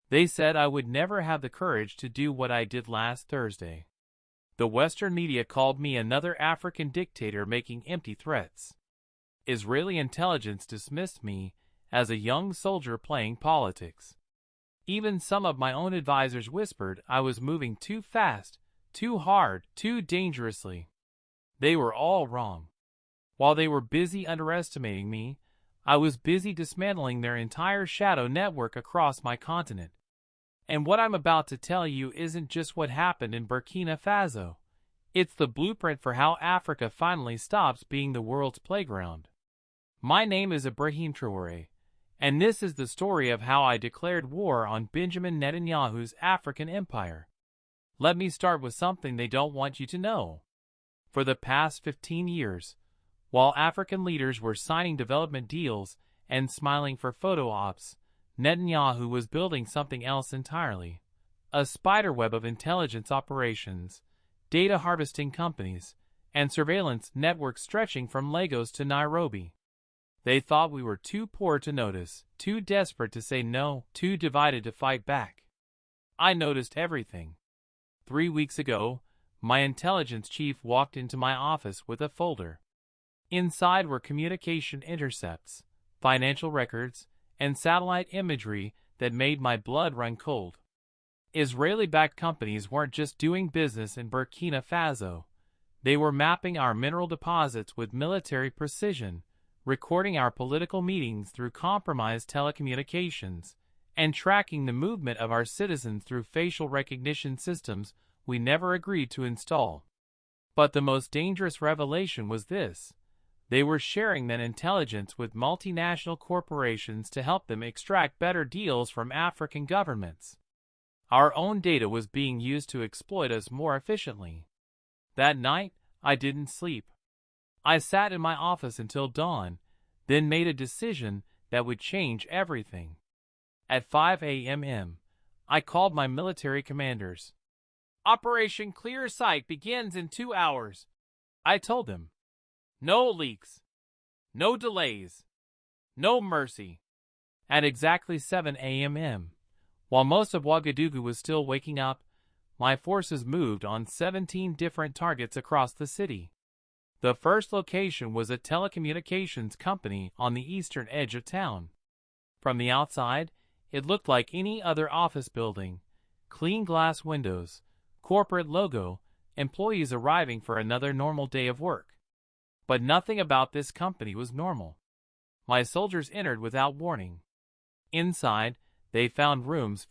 They said I would never have the courage to do what I did last Thursday. The Western media called me another African dictator making empty threats. Israeli intelligence dismissed me as a young soldier playing politics. Even some of my own advisors whispered I was moving too fast, too hard, too dangerously. They were all wrong. While they were busy underestimating me, I was busy dismantling their entire shadow network across my continent. And what I'm about to tell you isn't just what happened in Burkina Faso. It's the blueprint for how Africa finally stops being the world's playground. My name is Ibrahim Traoré, and this is the story of how I declared war on Benjamin Netanyahu's African empire. Let me start with something they don't want you to know. For the past 15 years, while African leaders were signing development deals and smiling for photo ops, Netanyahu was building something else entirely. A spiderweb of intelligence operations, data harvesting companies, and surveillance networks stretching from Lagos to Nairobi. They thought we were too poor to notice, too desperate to say no, too divided to fight back. I noticed everything. 3 weeks ago, my intelligence chief walked into my office with a folder. Inside were communication intercepts, financial records, and satellite imagery that made my blood run cold. Israeli-backed companies weren't just doing business in Burkina Faso. They were mapping our mineral deposits with military precision, recording our political meetings through compromised telecommunications, and tracking the movement of our citizens through facial recognition systems we never agreed to install. But the most dangerous revelation was this. They were sharing that intelligence with multinational corporations to help them extract better deals from African governments. Our own data was being used to exploit us more efficiently. That night, I didn't sleep. I sat in my office until dawn, then made a decision that would change everything. At 5 a.m., I called my military commanders. Operation Clear Sight begins in 2 hours, I told them. No leaks, no delays, no mercy. At exactly 7 a.m., while most of Ouagadougou was still waking up, my forces moved on 17 different targets across the city. The first location was a telecommunications company on the eastern edge of town. From the outside, it looked like any other office building. Clean glass windows, corporate logo, employees arriving for another normal day of work. But nothing about this company was normal. My soldiers entered without warning. Inside, they found rooms